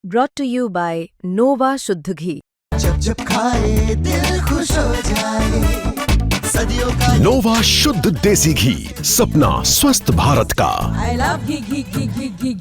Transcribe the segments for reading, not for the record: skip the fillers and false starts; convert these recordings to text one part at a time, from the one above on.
brought to you by Nova शुद्ध घी। जब जब खाए दिल खुश हो जाए, सदियों का नोवा शुद्ध देसी घी, सपना स्वस्थ भारत का। I love ghee.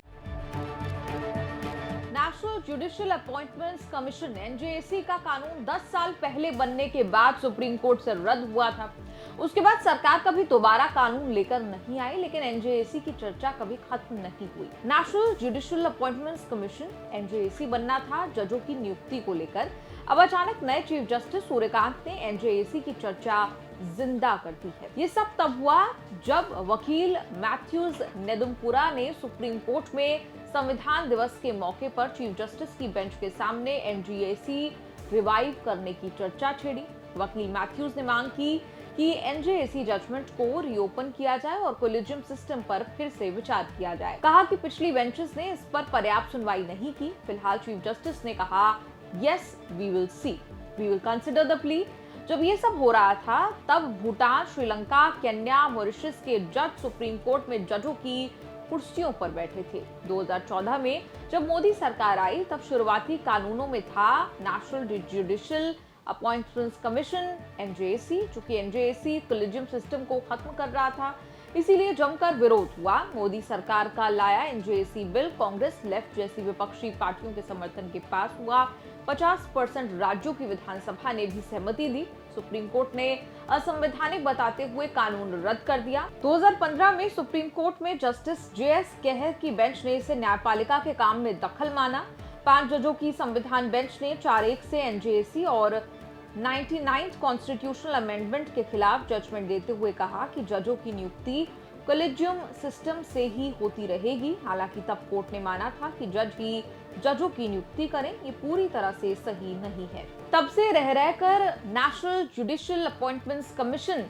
National judicial appointments commission NJAC का कानून 10 साल पहले बनने के बाद सुप्रीम कोर्ट से रद्द हुआ था। उसके बाद सरकार कभी दोबारा कानून लेकर नहीं आई, लेकिन एनजेएसी की चर्चा कभी खत्म नहीं हुई। National judicial appointments commission NJAC बनना था जजों की नियुक्ति को लेकर। अब अचानक नए चीफ जस्टिस सूर्यकांत ने एनजेएसी की चर्चा जिंदा कर दी है। ये सब तब हुआ जब वकील मैथ्यूज नेदुमपुरा ने सुप्रीम कोर्ट में संविधान दिवस के मौके पर चीफ जस्टिस की बेंच के सामने एनजेएसी रिवाइव करने की चर्चा छेड़ी। वकील मैथ्यूज ने मांग की कि एनजेएसी जजमेंट को रीओपन किया जाए और कोलिजियम सिस्टम पर फिर से विचार किया जाए। कहा कि पिछली बेंचेस ने इस पर पर्याप्त सुनवाई नहीं की। फिलहाल चीफ जस्टिस ने कहा, yes we will see, we will consider the plea. जब ये सब हो रहा था तब भूटान, श्रीलंका, केन्या, मॉरिशस के जज सुप्रीम कोर्ट में जजों की कुर्सियों पर बैठे थे। 2014 में जब मोदी सरकार आई तब शुरुआती कानूनों में था national judicial appointments commission NJAC. चूंकि एनजेएसी कोलिजियम सिस्टम को खत्म कर रहा था, इसीलिए जमकर विरोध हुआ। मोदी सरकार का लाया एनजेएसी बिल कांग्रेस, लेफ्ट जैसी विपक्षी पार्टियों के समर्थन के पास हुआ। 50% राज्यों की विधानसभा ने भी सहमति दी। सुप्रीम कोर्ट ने असंवैधानिक बताते हुए कानून रद्द कर दिया। 2015 में सुप्रीम कोर्ट में जस्टिस जेएस कहर की बेंच ने इसे न्यायपालिका के काम में दखल माना। 5 जजों की संविधान बेंच ने 4-1 से एनजेएसी और 99th कॉन्स्टिट्यूशनल अमेंडमेंट के खिलाफ जजमेंट देते हुए कहा कि जजों की नियुक्ति कोलिजियम सिस्टम से ही होती रहेगी। हालांकि तब कोर्ट ने माना था कि जज ही जजों की नियुक्ति करें, ये पूरी तरह से सही नहीं है। तब से रह रहकर national judicial appointments commission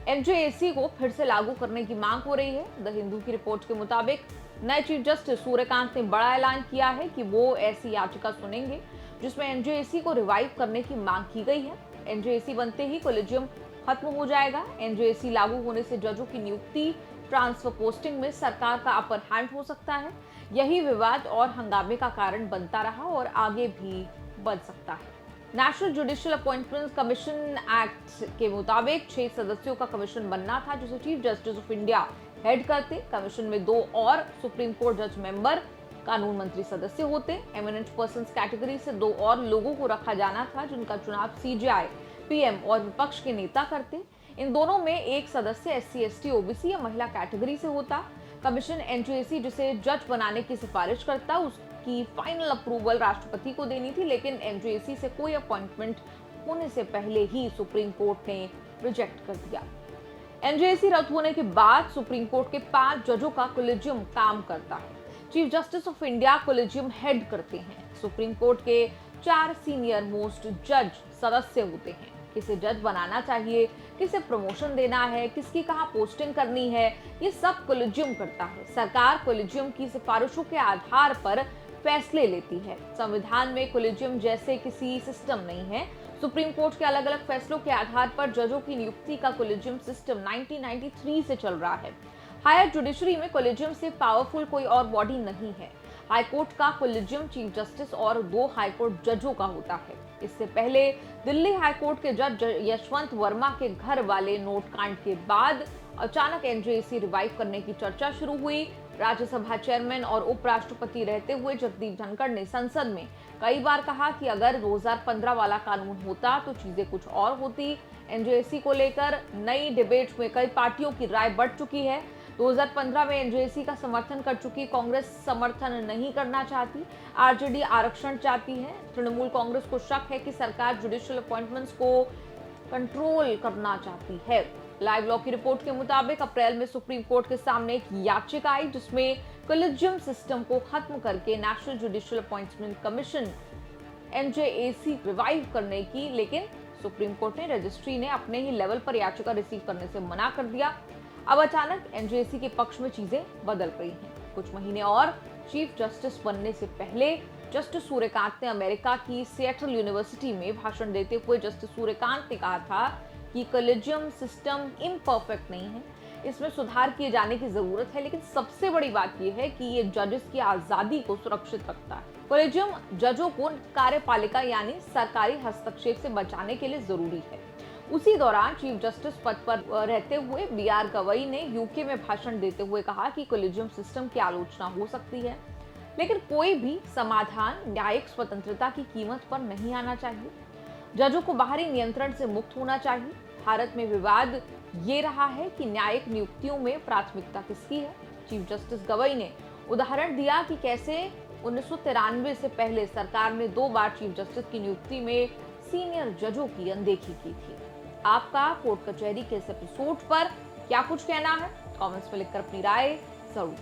NJAC को फिर से लागू करने की मांग हो रही है। द हिंदू की रिपोर्ट के मुताबिक नए चीफ जस्टिस सूर्यकांत ने बड़ा ऐलान किया है कि वो ऐसी याचिका सुनेंगे जिसमें एनजेएसी को रिवाइव करने की मांग की गई है। एनजेएसी बनते ही कोलिजियम खत्म हो जाएगा। एनजेएसी लागू होने से जजों की नियुक्ति, ट्रांसफर पोस्टिंग में सरकार का अपर हैंड हो सकता है। यही विवाद और हंगामे का कारण बनता रहा और आगे भी बन सकता है। National judicial appointments commission act के मुताबिक 6 सदस्यों का कमीशन बनना था, जिसे chief justice of India head करते। कमीशन में 2 और सुप्रीम कोर्ट जज मेंबर कानून मंत्री सदस्य होते। एमिनेंट पर्सन्स कैटेगरी से 2 और लोगों को रखा जाना था, जिनका चुनाव सीजेआई, पीएम और विपक्ष के नेता करते। इन दोनों में एक सदस्य एससी, एसटी, ओबीसी या महिला कैटेगरी से होता। कमीशन एनजेएसी जिसे जज बनाने की सिफारिश करता, उसकी फाइनल अप्रूवल राष्ट्रपति को देनी थी, लेकिन एनजेएसी से कोई अपॉइंटमेंट होने से पहले ही सुप्रीम कोर्ट ने रिजेक्ट कर दिया। एनजेएसी रद्द होने के बाद सुप्रीम कोर्ट के 5 जजों का कोलिजियम काम करता है। Chief justice of India collegium head करते हैं। सुप्रीम कोर्ट के 4 सीनियर मोस्ट जज सदस्य होते हैं। किसे जज बनाना चाहिए, किसे प्रमोशन देना है, किसकी कहाँ पोस्टिंग करनी है, ये सब कोलिजियम करता है। सरकार कोलिजियम की सिफारिशों के आधार पर फैसले लेती है। संविधान में कोलिजियम जैसे किसी सिस्टम नहीं है। सुप्रीम कोर्ट के अलग अलग फैसलों के आधार पर जजों की नियुक्ति का कोलिजियम सिस्टम 1993 से चल रहा है। हायर जुडिशरी में कोलिजियम से पावरफुल कोई और बॉडी नहीं है। हाईकोर्ट का कोलिजियम चीफ जस्टिस और 2 हाईकोर्ट जजों का होता है। इससे पहले दिल्ली हाईकोर्ट के जज यशवंत वर्मा के घर वाले नोट कांड के बाद अचानक एनजेएसी रिवाइव करने की चर्चा शुरू हुई। राज्यसभा चेयरमैन और उपराष्ट्रपति रहते हुए जगदीप धनखड़ ने संसद में कई बार कहा कि अगर 2015 वाला कानून होता तो चीजें कुछ और होती। एनजेएसी को लेकर नई डिबेट में कई पार्टियों की राय बढ़ चुकी है। 2015 में एनजेएसी का समर्थन कर चुकी कांग्रेस समर्थन नहीं करना चाहती। आरजेडी आरक्षण चाहती है। तृणमूल कांग्रेस को शक है कि सरकार जुडिशियल अपॉइंटमेंट्स को कंट्रोल करना चाहती है। लाइव लॉ की रिपोर्ट के मुताबिक अप्रैल में सुप्रीम कोर्ट के सामने एक याचिका आई जिसमें कोलिजियम सिस्टम को खत्म करके national judicial appointment commission NJAC revive करने की, लेकिन सुप्रीम कोर्ट ने रजिस्ट्री ने अपने ही लेवल पर याचिका रिसीव करने से मना कर दिया। अब अचानक एनजेएसी के पक्ष में चीजें बदल रही हैं। कुछ महीने और चीफ जस्टिस बनने से पहले जस्टिस सूर्यकांत ने अमेरिका की सिएटल यूनिवर्सिटी में भाषण देते हुए जस्टिस सूर्यकांत ने कहा था कि कोलिजियम सिस्टम इम्परफेक्ट नहीं है, इसमें सुधार किए जाने की जरूरत है, लेकिन सबसे बड़ी बात यह है कि ये जजेस की आजादी को सुरक्षित रखता है। कोलेजियम जजों को कार्यपालिका यानी सरकारी हस्तक्षेप से बचाने के लिए जरूरी है। उसी दौरान चीफ जस्टिस पद पर रहते हुए बी.आर. गवई ने यूके में भाषण देते हुए कहा कि कोलेजियम सिस्टम की आलोचना हो सकती है, लेकिन कोई भी समाधान न्यायिक स्वतंत्रता की कीमत पर नहीं आना चाहिए। जजों को बाहरी नियंत्रण से मुक्त होना चाहिए। भारत में विवाद ये रहा है कि न्यायिक नियुक्तियों में प्राथमिकता किसकी है। चीफ जस्टिस गवई ने उदाहरण दिया कि कैसे 1993 से पहले सरकार ने 2 बार चीफ जस्टिस की नियुक्ति में सीनियर जजों की अनदेखी की थी। आपका कोर्ट कचहरी के इस एपिसोड पर क्या कुछ कहना है? कमेंट्स में लिखकर अपनी राय जरूर